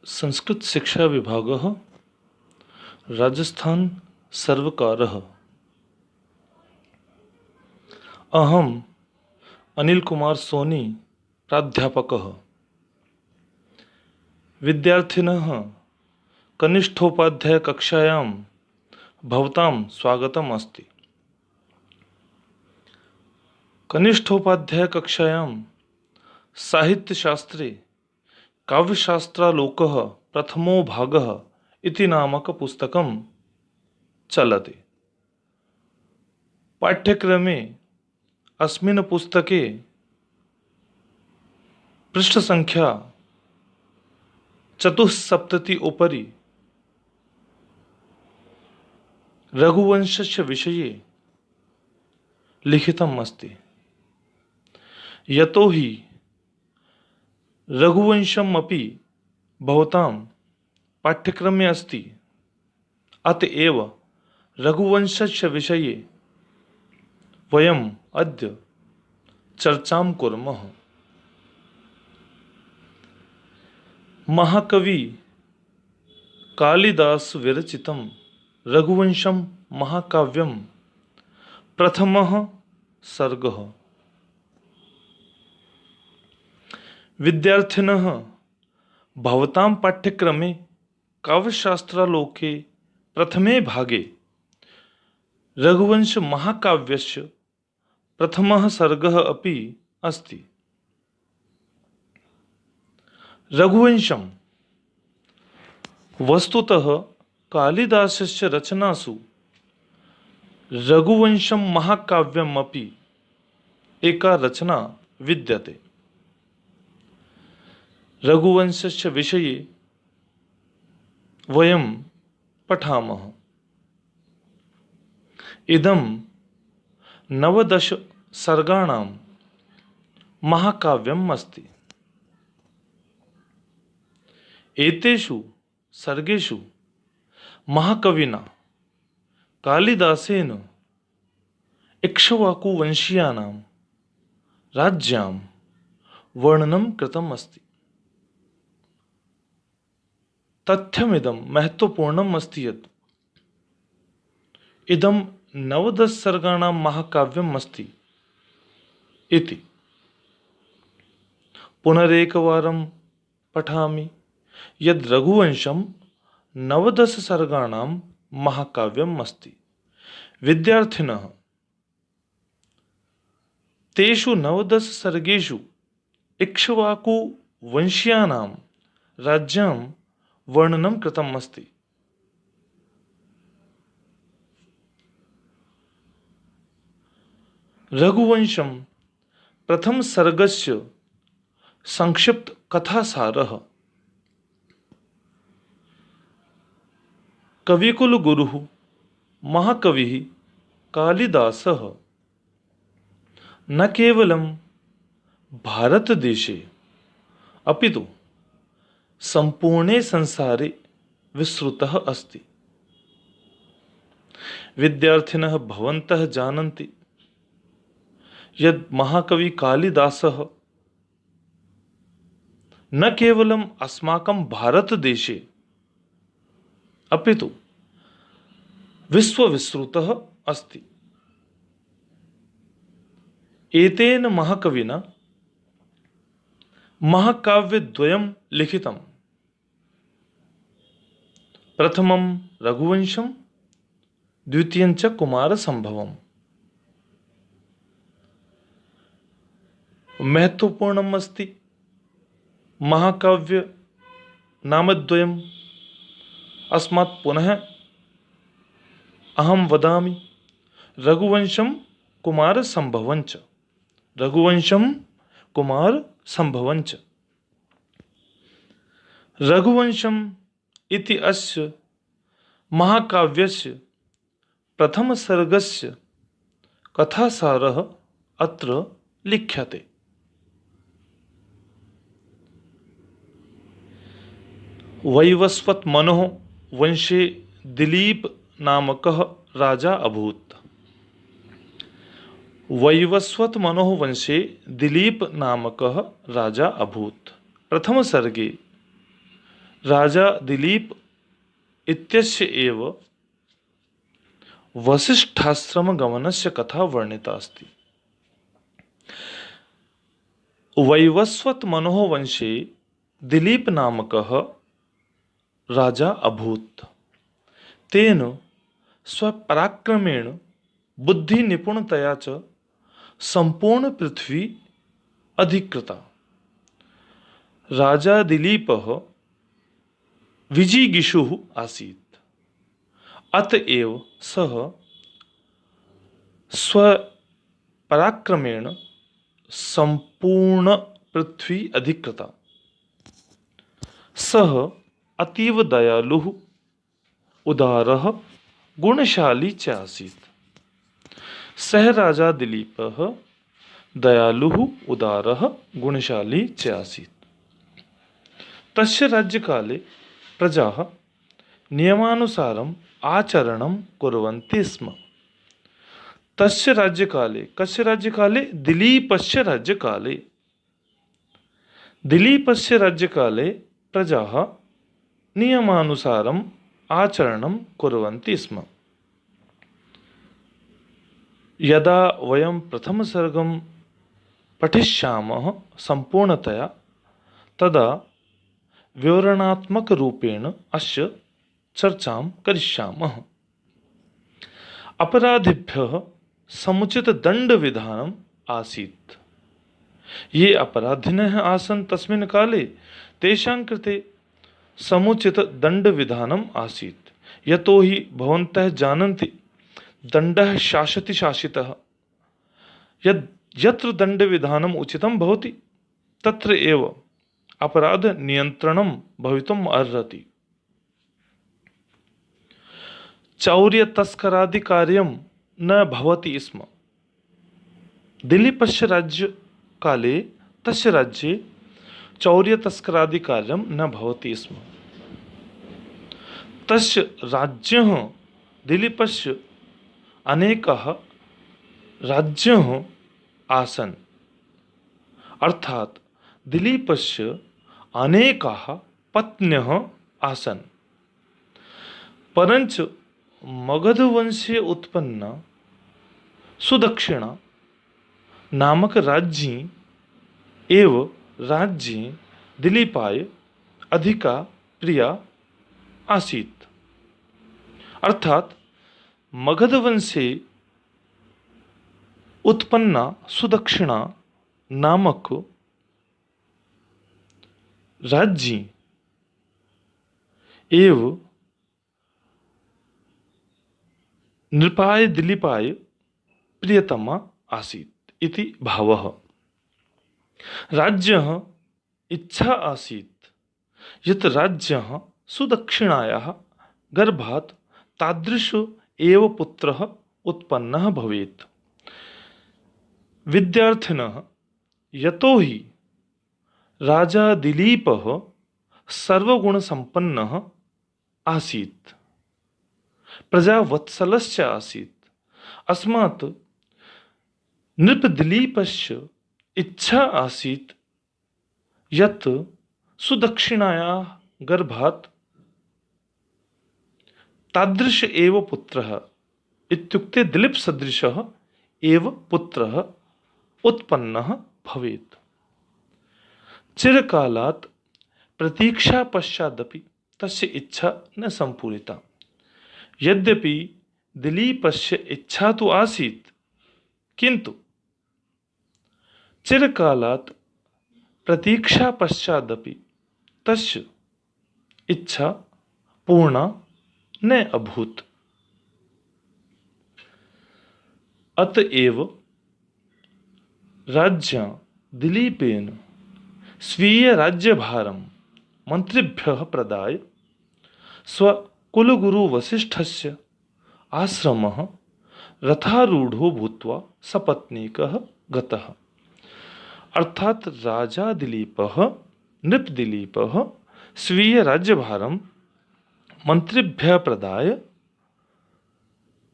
संस्कृत शिक्षा विभागः राजस्थान सर्वकारः अहम अनिल कुमार सोनी प्राध्यापकः विद्यार्थिनः कनिष्ठोपाध्याय कक्षायां भवतां स्वागतम् अस्ति। कनिष्ठोपाध्याय कक्षायां साहित्यशास्त्रे काव्यशास्त्रालोकः प्रथमो भागः इति नामक पुस्तकं चलति। पाठ्यक्रमे अस्मिन् पुस्तके पृष्ठसङ्ख्या 74 उपरि रघुवंशस्य विषये लिखितम् अस्ति। यतो हि रघुवंशम् अपि भवतां पाठ्यक्रमे अस्ति, अतएव रघुवंशस्य विषये वयम् अद्य चर्चां कुर्मः। महाकवि कालिदास विरचितं रघुवंशं महाकाव्यं प्रथमः सर्गः। विद्यार्थिनः भवतां पाठ्यक्रमे काव्यशास्त्रालोके प्रथमे भागे रघुवंश महाकाव्यस्य प्रथमः सर्गः अपि अस्ति। रघुवंशं वस्तुतः कालिदासस्य रचनासु रघुवंशं महाकाव्यम् अपि एका रचना विद्यते। रघुवंशस्य विषये वयं पठामः। इदं 19 सर्गाणां महाकाव्यम् अस्ति। एतेषु सर्गेषु महाकविना कालिदासेन इक्ष्वाकुवंशीयानां राज्यां वर्णनं कृतम् अस्ति। तथ्यमिदं महत्वपूर्णम् अस्ति यत् इदं 19 सर्गाणां महाकाव्यम् अस्ति इति। पुनरेकवारं पठामि यद् रघुवंशं 19 सर्गाणां महाकाव्यम् अस्ति। विद्यार्थिनः तेषु 19 सर्गेषु इक्ष्वाकुवंशीयानां राज्यां वर्णनं कृतम् अस्ति। रघुवंशं प्रथम सर्गस्य संक्षिप्त कथासारः। कविकुलगुरुः महाकविः कालिदासः न केवलं भारतदेशे अपितु संपूर्णे संसारे विस्तृतः अस्ति। विद्यार्थिनः भवन्तः जानन्ति यद् महाकवि कालिदासः न केवलम् अस्माकं भारतदेशे अपितु विश्वविस्तृतः अस्ति। एतेन महाकविना महाकाव्यद्वयं लिखितम्। प्रथमं रघुवंशं, द्वितीयं च कुमारसम्भवम्। महत्वपूर्णम् अस्ति महाकाव्य नामद्वयम्। अस्मात् पुनः अहं वदामि रघुवंशं कुमारसम्भवञ्च। रघुवंशं कुमारसम्भवञ्च। रघुवंशम् इति अस्य महाकाव्यस्य प्रथमसर्गस्य कथासारः अत्र लिख्यते। वैवस्वतमनोः वंशे दिलीप नामकः राजा अभूत्। वैवस्वतमनोः वंशे दिलीप नामकः राजा अभूत्। प्रथम सर्गे राजा दिलीप इत्यस्य एव वसिष्ठाश्रमगमनस्य कथा वर्णिता अस्ति। वैवस्वत मनोवंशे दिलीप नामकः राजा अभूत्। तेन स्वपराक्रमेण बुद्धिनिपुणतया च संपूर्ण पृथ्वी अधिकृता। राजा दिलीपः विजिगीषुः आसीत्, अतएव सः स्वपराक्रमेण संपूर्ण पृथ्वी अधिकृता। सः अतीव दयालुः, उदारः, गुणशाली च आसीत्। सः राजा दिलीपः दयालुः, उदारः, गुणशाली च आसीत्। तस्य राज्यकाले प्रजाः नियमानुसारम् आचरणं कुर्वन्ति स्म। तस्य राज्यकाले, कस्य राज्यकाले? दिलीपस्य राज्यकाले। दिलीपस्य राज्यकाले प्रजाः नियमानुसारम् आचरणं कुर्वन्ति स्म। यदा वयं प्रथमसर्गं पठिष्यामः सम्पूर्णतया, तदा विवरणात्मकरूपेण अस्य चर्चां करिष्यामः। अपराधिभ्यः समुचितदण्डविधानम् आसीत्। ये अपराधिनः आसन् तस्मिन् काले, तेषां कृते समुचितदण्डविधानम् आसीत्। यतोहि भवन्तः जानन्ति, दण्डः शासति शासितः। यत्र दण्डविधानम् उचितं भवति, तत्र एव अपराधनियन्त्रणं भवितुम् अर्हति। चौर्यतस्करादिकार्यं न भवति स्म। दिलीपस्य राज्यकाले तस्य राज्ये चौर्यतस्करादिकार्यं न भवति स्म। तस्य राज्ञः दिलीपस्य अनेकाः राज्ञः आसन्, अर्थात् दिलीपस्य अनेकाः पत्न्यः आसन्। परञ्च मगधवंशे उत्पन्ना सुदक्षिणा नामक राज्ञी एव राज्ञी दिलीपाय अधिका प्रिया आसीत्। अर्थात मगधवंशे उत्पन्ना सुदक्षिणा नामक राज्ञी एव नृपाय दिलीपाय प्रियतमा आसीत् इति भावः। राज्ञः इच्छा आसीत् यत् राज्ञः सुदक्षिणायाः गर्भात् तादृश एव पुत्रः उत्पन्नः भवेत्। विद्यार्थिनः, यतोहि राजा दिलीपः सर्वगुणसम्पन्नः आसीत्, प्रजावत्सलश्च आसीत्, अस्मात् नृपदिलीपस्य इच्छा आसीत् यत् सुदक्षिणायाः गर्भात् तादृश एव पुत्रः, इत्युक्ते दिलीप सदृशः एव पुत्रः उत्पन्नः भवेत्। चिरकालात् प्रतीक्षा पश्चादपि तस्य इच्छा न सम्पूरिता। यद्यपि दिलीपस्य इच्छा तु आसीत्, किन्तु चिरकालात् प्रतीक्षा पश्चादपि तस्य इच्छा पूर्णा न अभूत्। अतएव राज्ञा दिलीपेन स्वीय राज्यभारं मंत्रिभ्यः प्रदाय स्वकुलगुरु वसिष्ठस्य आश्रमः रथारूढ़ो भूत्वा सपत्नीकः गतः। अर्थात राजा दिलीपः, नृप दिलीपः स्वीय राज्यभारं मंत्रिभ्यः प्रदाय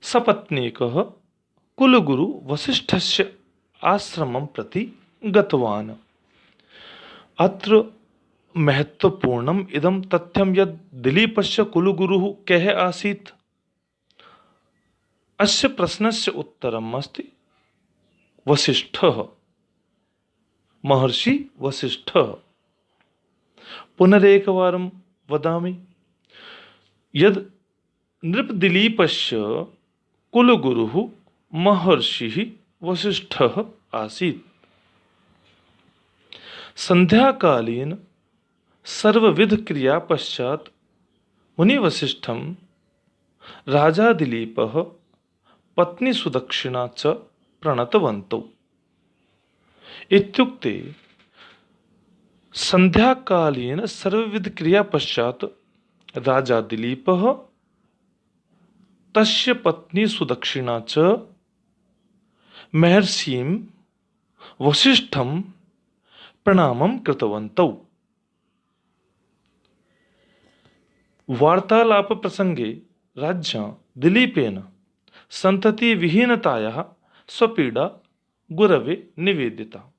सपत्नीकः कुलगुरु वसिष्ठस्य आश्रमं प्रति गतवान्। अत्र महत्वपूर्णम इदम तथ्यम यद दिलीपस्य कुलगुरुः कः आसीत्। अस्य प्रश्नस्य उत्तरम् अस्ति वसिष्ठः, महर्षि वसिष्ठः। पुनरेकवारं वदामि यद नृपदिलीपस्य कुलगुरुः महर्षिः वसिष्ठः आसीत्। संध्याकालीन सर्वविध क्रिया पश्चात मुनिवसिष्ठं राजा दिलीपः पत्नी सुदक्षिणा च प्रणतवन्तौ। इत्युक्ते संध्याकालीन सर्वविध क्रिया पश्चात राजा दिलीपः तस्य पत्नी सुदक्षिणा च महर्षिं वसिष्ठं प्रणामं कृतवन्तौ। वार्तालाप प्रसंगे राज्ञा दिलीपेन संतति विहीनतायाः स्वपीडा गुरवे निवेदिता।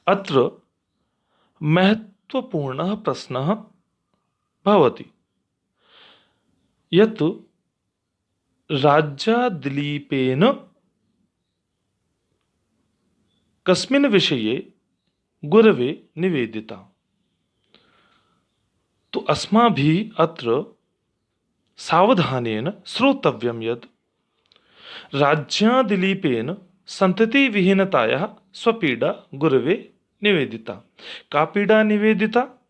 अत्र महत्वपूर्णः प्रश्नः भवति यत् राज्ञा दिलीपेन कस्मिन् विषये गुरवे निवेदिता। तो अस्माभिः अत्र सावधानेन श्रोतव्यं यत् राज्ञा दिलीपेन सन्ततिविहीनतायाः स्वपीडा गुरवे निवेदिता। का पीडा निवेदिता?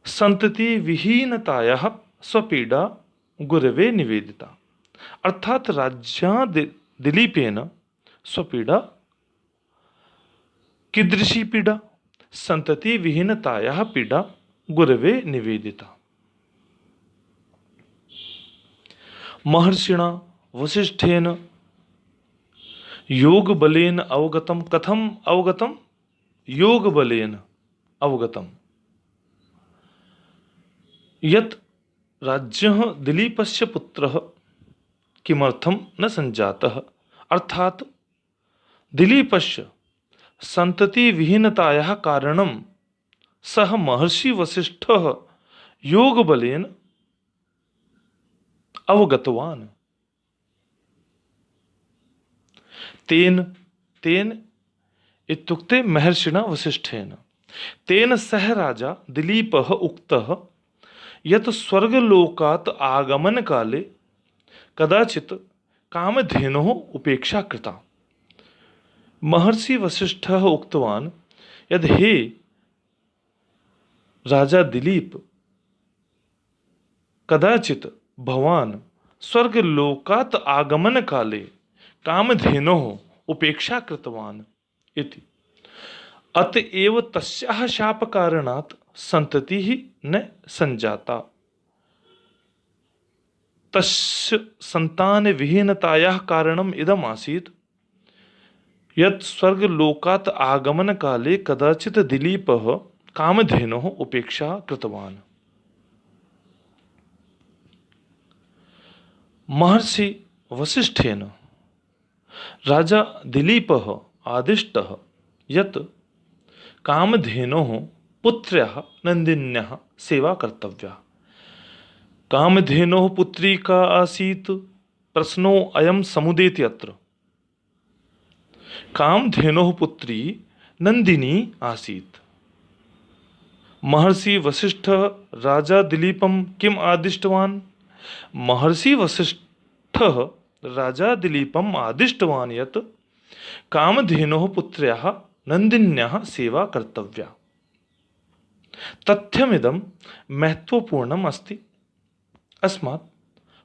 सन्ततिविहीनतायाः स्वपीडा गुरवे निवेदिता। अर्थात राज्ञा दिलीपेन स्वपीडा, कीदृशी पीडा? सन्ततिविहीनतायाः पीडा गुरवे निवेदिता। महर्षिणा वसिष्ठेन योगबलेन अवगतम। कथम अवगतम? योगबलेन अवगतम यत् राज्ञः दिलीपस्य पुत्रः किमर्थं न सञ्जातः। अर्थात दिलीपस्य सन्ततिविहीनतायाः कारणं सः महर्षि वसिष्ठः योगबलेन अवगतवान्। तेन इत्युक्ते महर्षिणा वसिष्ठेन तेन सह राजा दिलीपः उक्तः यत् स्वर्गलोकात् आगमनकाले कदाचित् कामधेनुः उपेक्षा कृता। महर्षि वसिष्ठः उक्तवान् यद् हे राजा दिलीप, कदाचित् भवान् स्वर्गलोकात् आगमनकाले कामधेनोः उपेक्षा कृतवान् इति। अतएव तस्याः शापकारणात् सन्ततिः न सञ्जाता। तस्य सन्तानविहीनतायाः कारणम् इदम् आसीत् यत् स्वर्गलोकात् आगमनकाले कदाचित् दिलीपः कामधेनोः उपेक्षा कृतवान्। महर्षि वसिष्ठेन राजा दिलीपः आदिष्टः यत् कामधेनोः पुत्र्याः नन्दिन्याः सेवा कर्तव्या। कामधेनोः पुत्री का आसीत्? प्रश्नो अयं समुदेति अत्र। कामधेनोः पुत्री नन्दिनी आसीत्। महर्षि वसिष्ठः राजा दिलीपं किम् आदिष्टवान्? महर्षि वसिष्ठः राजा दिलीपम् आदिष्टवान् यत् कामधेनोः पुत्र्याः नन्दिन्याः सेवा कर्तव्या। तथ्यमिदं महत्वपूर्णम् अस्ति। अस्मात्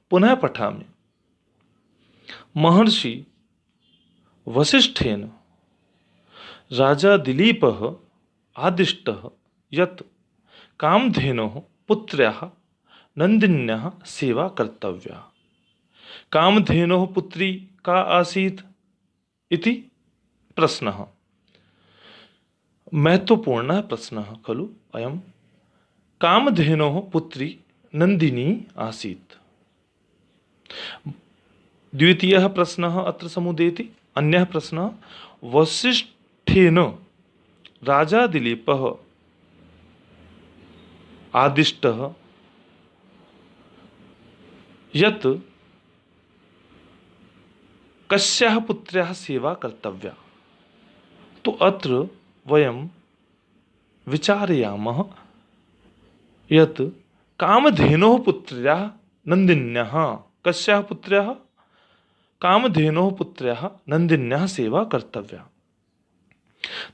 पुनः पठामि। महर्षि वसिष्ठेन राजा दिलीपः आदिष्टः यत् कामधेनोः पुत्र्याः नन्दिन्याः सेवा कर्तव्या। कामधेनोः पुत्री का आसीत् इति प्रश्नः। महत्वपूर्णः प्रश्नः खलु अयम्। कामधेनोः पुत्री नन्दिनी आसीत्। द्वितीयः प्रश्नः अत्र समुदेति। अन्यः प्रश्नः वसिष्ठेन राजा दिलीपः आदिष्टः यत् कस्याः पुत्र्याः सेवा कर्तव्या। तो अत्र वयं विचारयामः यत् कामधेनोः पुत्र्याः नन्दिन्याः, कस्याः पुत्र्याः? कामधेनोः पुत्र्याः नन्दिन्याः सेवा कर्तव्या।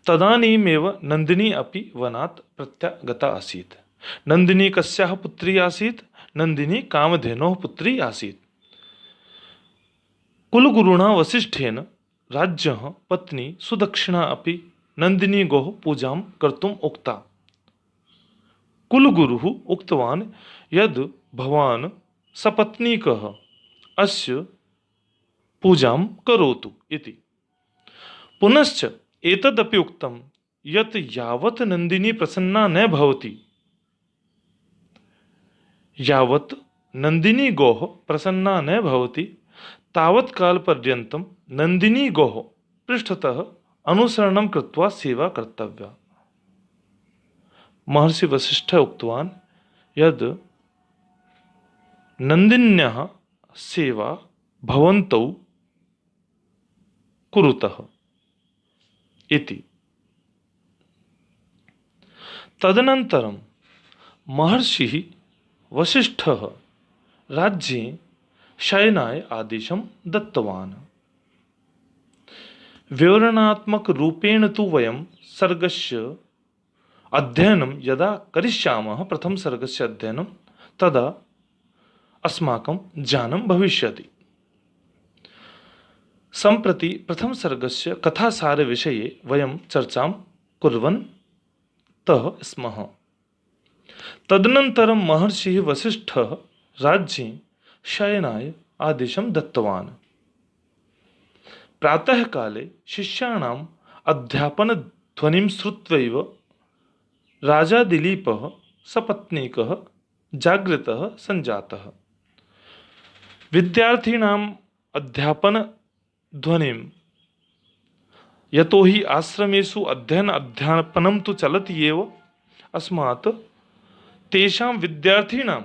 तदानीमेव नन्दिनी अपि वनात् प्रत्यागता आसीत्। नन्दिनी कस्याः पुत्री आसीत्? नन्दिनी कामधेनोः पुत्री आसीत्। कुलगुरुणा वसिष्ठेन राज्ञः पत्नी सुदक्षिणा अपि नन्दिनी गोः पूजां कर्तुम् उक्ता। कुलगुरुः उक्तवान् यद् भवान् सपत्नीकः अस्य पूजां करोतु इति। पुनश्च एतदपि उक्तं यत् यावत् नन्दिनी प्रसन्ना न भवति, यावत् नन्दिनी गोः प्रसन्ना न भवति तावत् कालपर्यन्तं नन्दिनी गोः पृष्ठतः अनुसरणं कृत्वा सेवा कर्तव्या। महर्षि वसिष्ठः उक्तवान् यद् नन्दिन्याः सेवा भवन्तौ कुरुतः इति। तदनन्तरं महर्षिः वसिष्ठः राज्ये शयनाय आदेशं दत्तवान्। विवरणात्मकरूपेण तु वयं सर्गस्य अध्ययनं यदा करिष्यामः, प्रथमसर्गस्य अध्ययनं, तदा अस्माकं ज्ञानं भविष्यति। सम्प्रति प्रथमसर्गस्य कथासारविषये वयं चर्चां कुर्वन्तः स्मः। तदनन्तरं महर्षिः वसिष्ठः राज्ये शयनाय आदेशं दत्तवान्। प्रातःकाले शिष्याणाम् अध्यापनध्वनिं श्रुत्वैव राजा दिलीपः सपत्नीकः जागृतः सञ्जातः। विद्यार्थिनाम् अध्यापनध्वनिं, यतोहि आश्रमेषु अध्ययनं तु चलति एव, अस्मात् तेषां विद्यार्थिनां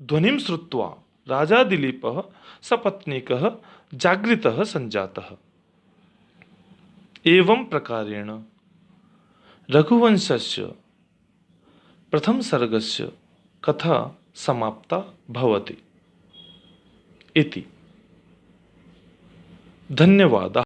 ध्वनिं श्रुत्वा राजा दिलीपः सपत्नीकः जागृतः सञ्जातः। एवं प्रकारेण रघुवंशस्य प्रथमसर्गस्य कथा समाप्ता भवति इति। धन्यवादः।